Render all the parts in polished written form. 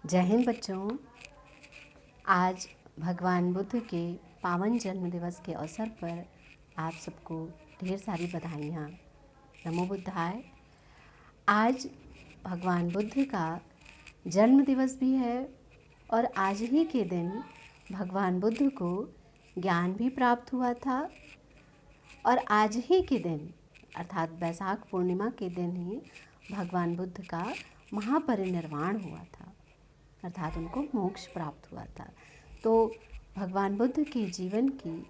जय हिंद बच्चों। आज भगवान बुद्ध के पावन जन्म दिवस के अवसर पर आप सबको ढेर सारी बधाइयाँ। नमो बुद्धाय। आज भगवान बुद्ध का जन्म दिवस भी है और आज ही के दिन भगवान बुद्ध को ज्ञान भी प्राप्त हुआ था और आज ही के दिन अर्थात वैशाख पूर्णिमा के दिन ही भगवान बुद्ध का महापरिनिर्वाण हुआ था, अर्थात उनको मोक्ष प्राप्त हुआ था। तो भगवान बुद्ध के जीवन की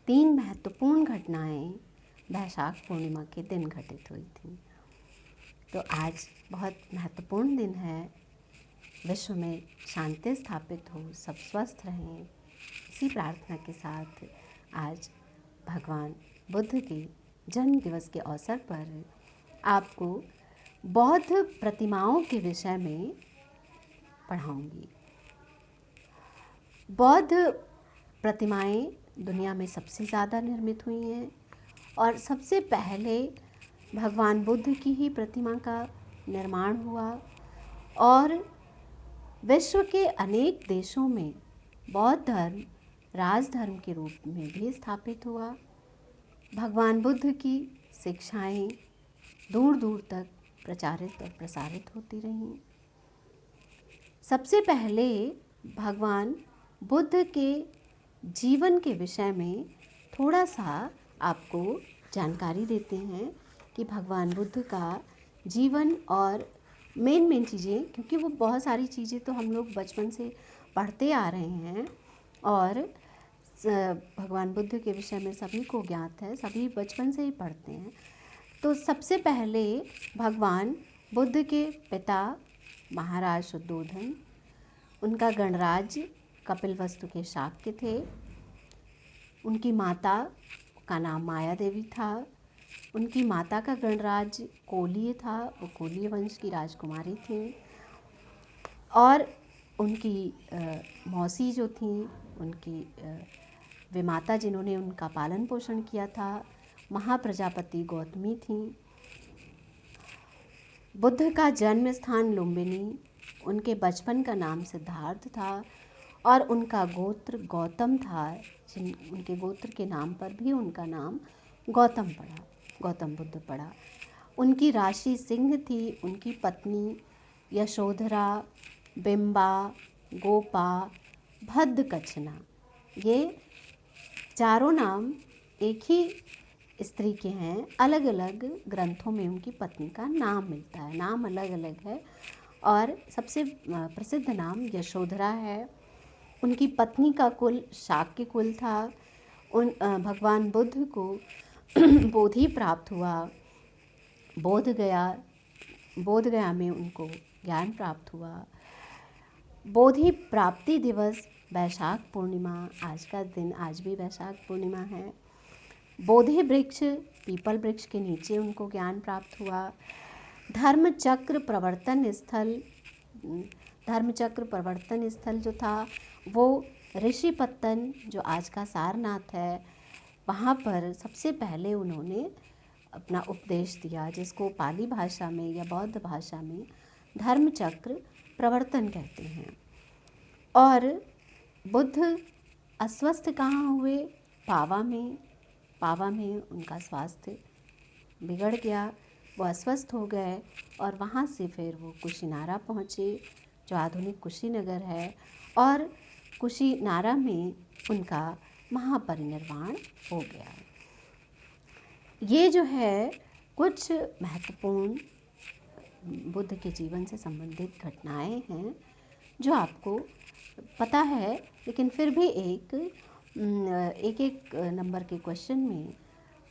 3 महत्वपूर्ण घटनाएं वैशाख पूर्णिमा के दिन घटित हुई थी। तो आज बहुत महत्वपूर्ण दिन है। विश्व में शांति स्थापित हो, सब स्वस्थ रहें, इसी प्रार्थना के साथ आज भगवान बुद्ध के जन्म दिवस के अवसर पर आपको बौद्ध प्रतिमाओं के विषय में पढ़ाऊंगी। बौद्ध प्रतिमाएं दुनिया में सबसे ज़्यादा निर्मित हुई हैं और सबसे पहले भगवान बुद्ध की ही प्रतिमा का निर्माण हुआ और विश्व के अनेक देशों में बौद्ध धर्म राजधर्म के रूप में भी स्थापित हुआ। भगवान बुद्ध की शिक्षाएं दूर दूर तक प्रचारित और प्रसारित होती रहीं। सबसे पहले भगवान बुद्ध के जीवन के विषय में थोड़ा सा आपको जानकारी देते हैं कि भगवान बुद्ध का जीवन और मेन चीज़ें, क्योंकि वो बहुत सारी चीज़ें तो हम लोग बचपन से पढ़ते आ रहे हैं और भगवान बुद्ध के विषय में सभी को ज्ञात है, सभी बचपन से ही पढ़ते हैं। तो सबसे पहले भगवान बुद्ध के पिता महाराज शुद्धोधन, उनका गणराज्य कपिलवस्तु के शाक्य थे। उनकी माता का नाम माया देवी था। उनकी माता का गणराज्य कोलीय था, वो कोलीय वंश की राजकुमारी थी। और उनकी मौसी जो थी, उनकी विमाता जिन्होंने उनका पालन पोषण किया था, महाप्रजापति गौतमी थी। बुद्ध का जन्म स्थान लुम्बिनी, उनके बचपन का नाम सिद्धार्थ था और उनका गोत्र गौतम था। उनके गोत्र के नाम पर भी उनका नाम गौतम पड़ा, गौतम बुद्ध पड़ा। उनकी राशि सिंह थी। उनकी पत्नी यशोधरा, बिंबा, गोपा, भद्दकचना, ये चारों नाम एक ही स्त्री के हैं। अलग अलग ग्रंथों में उनकी पत्नी का नाम मिलता है, नाम अलग अलग है और सबसे प्रसिद्ध नाम यशोधरा है। उनकी पत्नी का कुल शाक्य कुल था। भगवान बुद्ध को बोधि प्राप्त हुआ। बोधगया में उनको ज्ञान प्राप्त हुआ। बोधि प्राप्ति दिवस वैशाख पूर्णिमा, आज का दिन, आज भी वैशाख पूर्णिमा है। बोधि वृक्ष, पीपल वृक्ष के नीचे उनको ज्ञान प्राप्त हुआ। धर्मचक्र प्रवर्तन स्थल जो था वो ऋषिपत्तन, जो आज का सारनाथ है, वहाँ पर सबसे पहले उन्होंने अपना उपदेश दिया, जिसको पाली भाषा में या बौद्ध भाषा में धर्मचक्र प्रवर्तन कहते हैं। और बुद्ध अस्वस्थ कहाँ हुए? पावा में उनका स्वास्थ्य बिगड़ गया, वो अस्वस्थ हो गए और वहाँ से फिर वो कुशीनारा पहुँचे, जो आधुनिक कुशीनगर है, और कुशीनारा में उनका महापरिनिर्वाण हो गया। ये जो है कुछ महत्वपूर्ण बुद्ध के जीवन से संबंधित घटनाएं हैं जो आपको पता है, लेकिन फिर भी एक नंबर के क्वेश्चन में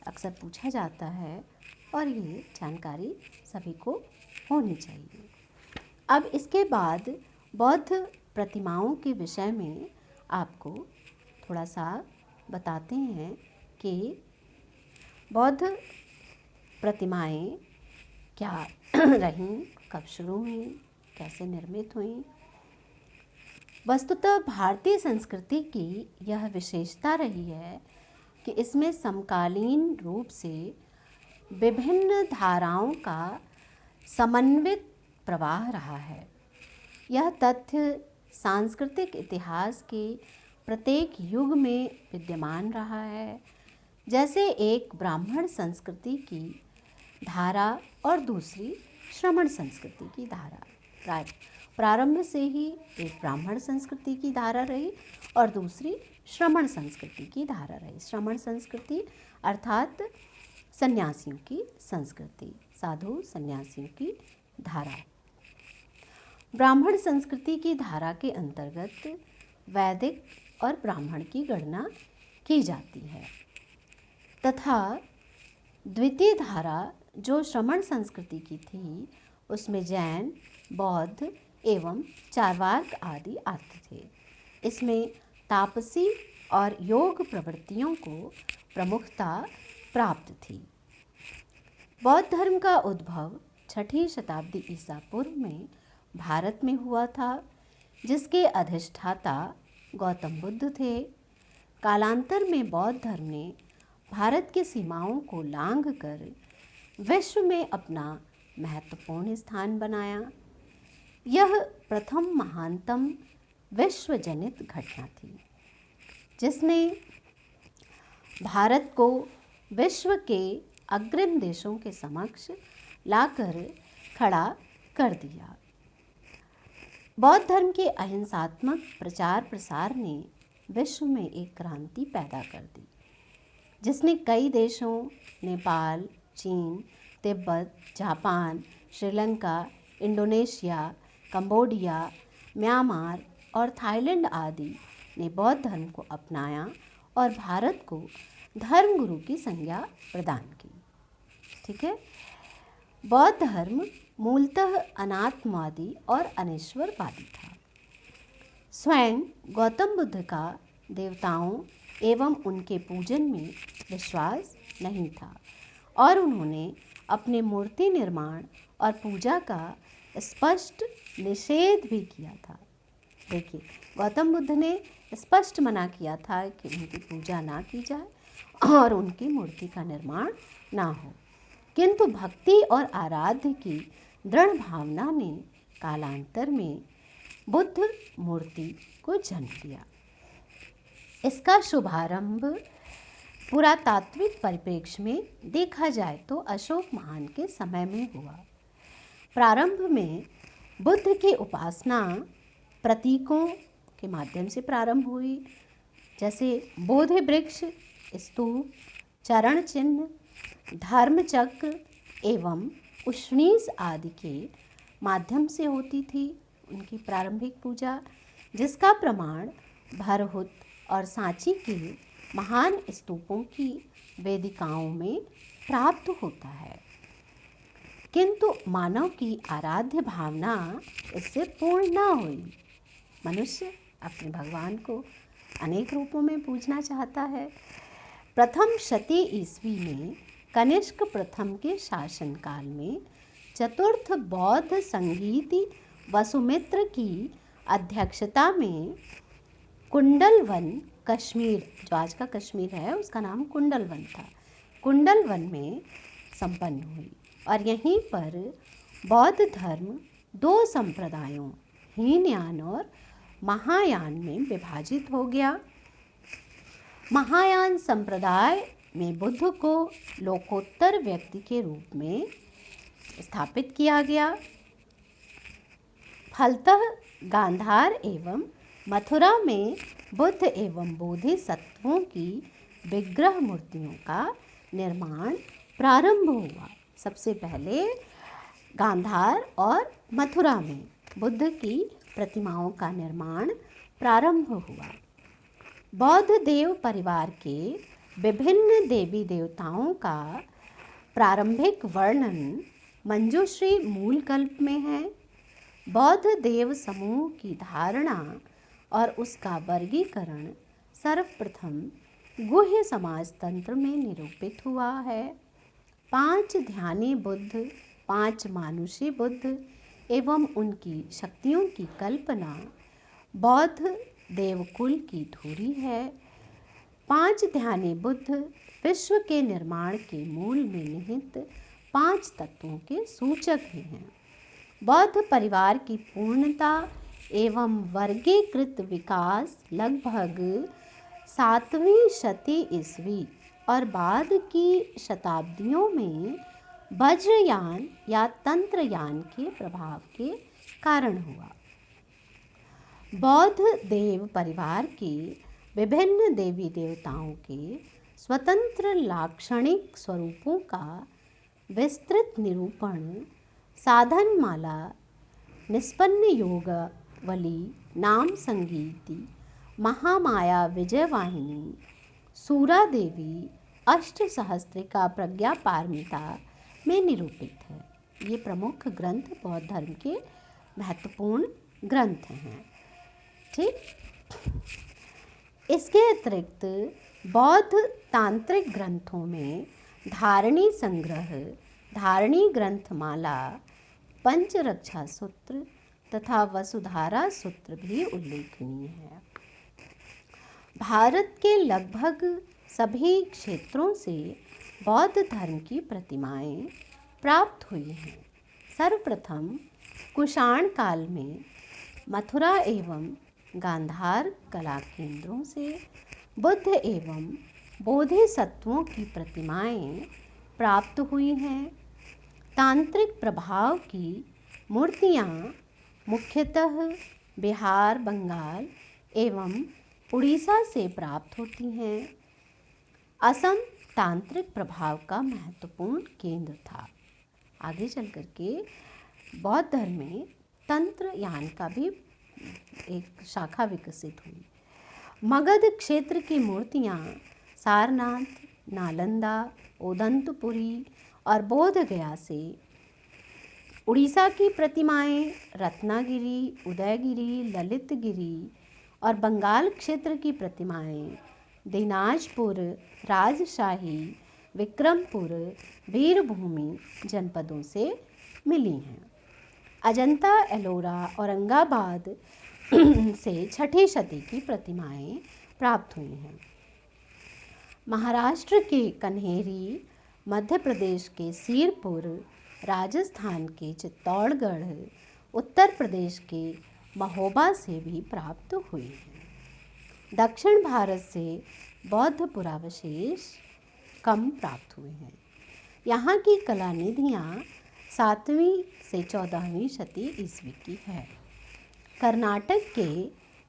अक्सर पूछा जाता है और ये जानकारी सभी को होनी चाहिए। अब इसके बाद बौद्ध प्रतिमाओं के विषय में आपको थोड़ा सा बताते हैं कि बौद्ध प्रतिमाएं क्या रहीं, कब शुरू हुई, कैसे निर्मित हुई। वस्तुतः भारतीय संस्कृति की यह विशेषता रही है कि इसमें समकालीन रूप से विभिन्न धाराओं का समन्वित प्रवाह रहा है। यह तथ्य सांस्कृतिक इतिहास के प्रत्येक युग में विद्यमान रहा है। जैसे एक ब्राह्मण संस्कृति की धारा और दूसरी श्रमण संस्कृति की धारा। प्रारंभ से ही एक ब्राह्मण संस्कृति की धारा रही और दूसरी श्रमण संस्कृति की धारा रही। श्रमण संस्कृति अर्थात सन्यासियों की संस्कृति, साधु सन्यासियों की धारा। ब्राह्मण संस्कृति की धारा के अंतर्गत वैदिक और ब्राह्मण की गणना की जाती है तथा द्वितीय धारा जो श्रमण संस्कृति की थी उसमें जैन, बौद्ध एवं चार्वाक आदि आते थे। इसमें तापसी और योग प्रवृत्तियों को प्रमुखता प्राप्त थी। बौद्ध धर्म का उद्भव 6ठी शताब्दी ईसा पूर्व में भारत में हुआ था, जिसके अधिष्ठाता गौतम बुद्ध थे। कालांतर में बौद्ध धर्म ने भारत की सीमाओं को लांघकर विश्व में अपना महत्वपूर्ण स्थान बनाया। यह प्रथम महानतम विश्वजनित घटना थी जिसने भारत को विश्व के अग्रिम देशों के समक्ष लाकर खड़ा कर दिया। बौद्ध धर्म के अहिंसात्मक प्रचार प्रसार ने विश्व में एक क्रांति पैदा कर दी, जिसने कई देशों नेपाल, चीन, Tibet, Japan, Sri Lanka, Indonesia, Cambodia, Myanmar और थाईलैंड आदि ने बौद्ध धर्म को अपनाया और भारत को धर्म गुरु की संज्ञा प्रदान की। ठीक है। बौद्ध धर्म मूलतः अनात्मवादी और अनीश्वरवादी था। स्वयं गौतम बुद्ध का देवताओं एवं उनके पूजन में विश्वास नहीं था और उन्होंने अपने मूर्ति निर्माण और पूजा का स्पष्ट निषेध भी किया था। देखिए, गौतम बुद्ध ने स्पष्ट मना किया था कि उनकी पूजा ना की जाए और उनकी मूर्ति का निर्माण ना हो, किंतु भक्ति और आराध्य की दृढ़ भावना ने कालांतर में बुद्ध मूर्ति को जन्म दिया। इसका शुभारंभ पुरातात्विक परिप्रेक्ष्य में देखा जाए तो अशोक महान के समय में हुआ। प्रारंभ में बुद्ध की उपासना प्रतीकों के माध्यम से प्रारंभ हुई, जैसे बोधि वृक्ष, स्तूप, चरण चिन्ह, धर्म चक्र एवं उष्णीस आदि के माध्यम से होती थी उनकी प्रारंभिक पूजा, जिसका प्रमाण भरहुत और सांची के महान स्तूपों की वेदिकाओं में प्राप्त होता है। किंतु मानव की आराध्य भावना इससे पूर्ण न हुई। मनुष्य अपने भगवान को अनेक रूपों में पूजना चाहता है। प्रथम शती ईस्वी में कनिष्क प्रथम के शासनकाल में चतुर्थ बौद्ध संगीति वसुमित्र की अध्यक्षता में कुंडलवन, कश्मीर, जो आज का कश्मीर है उसका नाम कुंडलवन था, कुंडलवन में संपन्न हुई और यहीं पर बौद्ध धर्म 2 संप्रदायों हीनयान और महायान में विभाजित हो गया। महायान संप्रदाय में बुद्ध को लोकोत्तर व्यक्ति के रूप में स्थापित किया गया। फलतः गांधार एवं मथुरा में बुद्ध एवं बोधिसत्वों की विग्रह मूर्तियों का निर्माण प्रारंभ हुआ। सबसे पहले गांधार और मथुरा में बुद्ध की प्रतिमाओं का निर्माण प्रारंभ हुआ। बौद्ध देव परिवार के विभिन्न देवी देवताओं का प्रारंभिक वर्णन मंजूश्री मूलकल्प में है। बौद्ध देव समूह की धारणा और उसका वर्गीकरण सर्वप्रथम गुह्य समाज तंत्र में निरूपित हुआ है। 5 ध्यानी बुद्ध, 5 मानुषी बुद्ध एवं उनकी शक्तियों की कल्पना बौद्ध देवकुल की धुरी है। 5 ध्यानी बुद्ध विश्व के निर्माण के मूल में निहित 5 तत्वों के सूचक भी हैं। बौद्ध परिवार की पूर्णता एवं वर्गीकृत विकास लगभग 7वीं शती ईस्वी और बाद की शताब्दियों में वज्रयान या तंत्रयान के प्रभाव के कारण हुआ। बौद्ध देव परिवार के विभिन्न देवी देवताओं के स्वतंत्र लाक्षणिक स्वरूपों का विस्तृत निरूपण साधनमाला, निष्पन्न योगावली, नाम संगीति, महामाया विजयवाहिनी, सूरा देवी, अष्टसहस्त्रिका प्रज्ञा पारमिता में निरूपित है। ये प्रमुख ग्रंथ बौद्ध धर्म के महत्वपूर्ण ग्रंथ हैं। ठीक, इसके अतिरिक्त बौद्ध तांत्रिक ग्रंथों में धारणी संग्रह, धारणी ग्रंथमाला, पंचरक्षा सूत्र तथा वसुधारा सूत्र भी उल्लेखनीय है। भारत के लगभग सभी क्षेत्रों से बौद्ध धर्म की प्रतिमाएं प्राप्त हुई हैं। सर्वप्रथम कुषाण काल में मथुरा एवं गांधार कला केंद्रों से बुद्ध एवं बोधिसत्वों की प्रतिमाएं प्राप्त हुई हैं। तांत्रिक प्रभाव की मूर्तियां मुख्यतः बिहार, बंगाल एवं उड़ीसा से प्राप्त होती हैं। असम तांत्रिक प्रभाव का महत्वपूर्ण केंद्र था। आगे चल कर के बौद्ध धर्म में तंत्रयान का भी एक शाखा विकसित हुई। मगध क्षेत्र की मूर्तियां सारनाथ, नालंदा, ओदंतपुरी और बोधगया से, उड़ीसा की प्रतिमाएं रत्नागिरी, उदयगिरी, ललितगिरी और बंगाल क्षेत्र की प्रतिमाएं दिनाजपुर, राजशाही, विक्रमपुर, वीरभूमि जनपदों से मिली हैं। अजंता, एलोरा, औरंगाबाद से 6ठी शती की प्रतिमाएं प्राप्त हुई हैं। महाराष्ट्र के कन्हेरी, मध्य प्रदेश के सीरपुर, राजस्थान के चित्तौड़गढ़, उत्तर प्रदेश के महोबा से भी प्राप्त हुई हैं। दक्षिण भारत से बौद्ध पुरावशेष कम प्राप्त हुए हैं। यहाँ की कला निधियाँ 7वीं से 14वीं शती ईस्वी की है। कर्नाटक के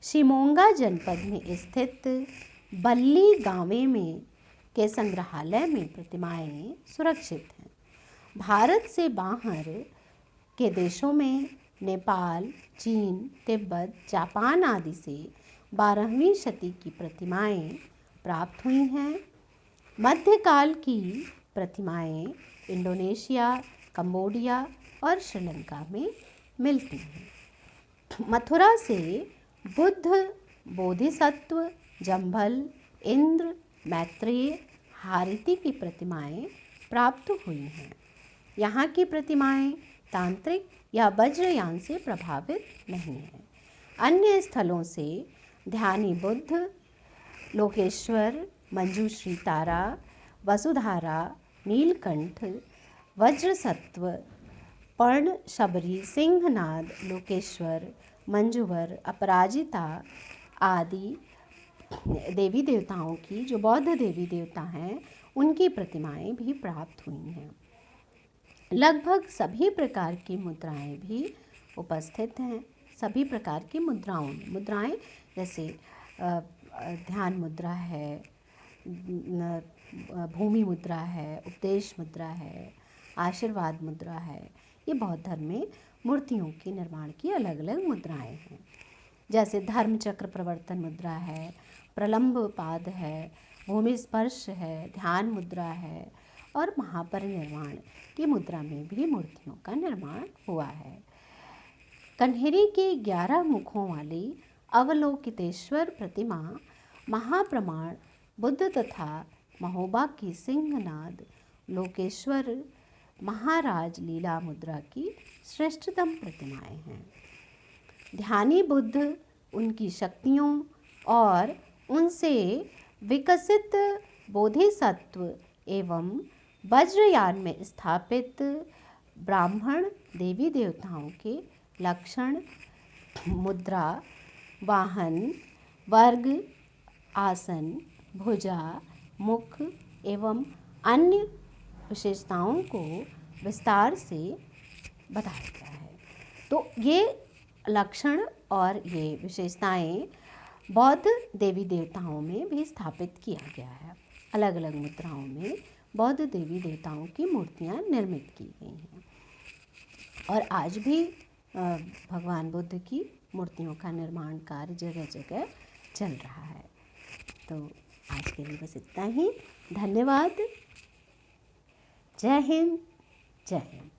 शिमोगा जनपद में स्थित बल्ली गाँवे में के संग्रहालय में प्रतिमाएं सुरक्षित हैं। भारत से बाहर के देशों में नेपाल, चीन, तिब्बत, जापान आदि से 12वीं शती की प्रतिमाएं प्राप्त हुई हैं। मध्यकाल की प्रतिमाएं इंडोनेशिया, कंबोडिया और श्रीलंका में मिलती हैं। मथुरा से बुद्ध, बोधिसत्व, जंभल, इंद्र, मैत्रेय, हारिति की प्रतिमाएं प्राप्त हुई हैं। यहाँ की प्रतिमाएं तांत्रिक या वज्रयान से प्रभावित नहीं हैं। अन्य स्थलों से ध्यानी बुद्ध, लोकेश्वर, मंजूश्री तारा, वसुधारा, नीलकंठ, वज्रसत्व, पर्ण शबरी, सिंहनाद, लोकेश्वर, मंजुवर, अपराजिता आदि देवी देवताओं की, जो बौद्ध देवी देवता हैं, उनकी प्रतिमाएं भी प्राप्त हुई हैं। लगभग सभी प्रकार की मुद्राएं भी उपस्थित हैं। सभी प्रकार की मुद्राएं जैसे ध्यान मुद्रा है, भूमि मुद्रा है, उपदेश मुद्रा है, आशीर्वाद मुद्रा है। ये बौद्ध धर्म में मूर्तियों के निर्माण की अलग अलग मुद्राएं हैं। जैसे धर्म चक्र प्रवर्तन मुद्रा है, प्रलंब पाद है, भूमि स्पर्श है, ध्यान मुद्रा है और महापरिनिर्वाण की मुद्रा में भी मूर्तियों का निर्माण हुआ है। कन्हेरी के 11 मुखों वाली अवलोकितेश्वर प्रतिमा महाप्रमाण बुद्ध तथा महोबा की सिंहनाद, लोकेश्वर, महाराज लीला मुद्रा की श्रेष्ठतम प्रतिमाएं हैं। ध्यानी बुद्ध, उनकी शक्तियों और उनसे विकसित बोधिसत्व एवं वज्रयान में स्थापित ब्राह्मण देवी देवताओं के लक्षण मुद्रा, वाहन, वर्ग, आसन, भुजा, मुख एवं अन्य विशेषताओं को विस्तार से बताया गया है। तो ये लक्षण और ये विशेषताएं बौद्ध देवी देवताओं में भी स्थापित किया गया है। अलग अलग मुद्राओं में बौद्ध देवी देवताओं की मूर्तियां निर्मित की गई हैं और आज भी भगवान बुद्ध की मूर्तियों का निर्माण कार्य जगह जगह चल रहा है। तो आज के लिए बस इतना ही। धन्यवाद। जय हिंद। जय हिंद।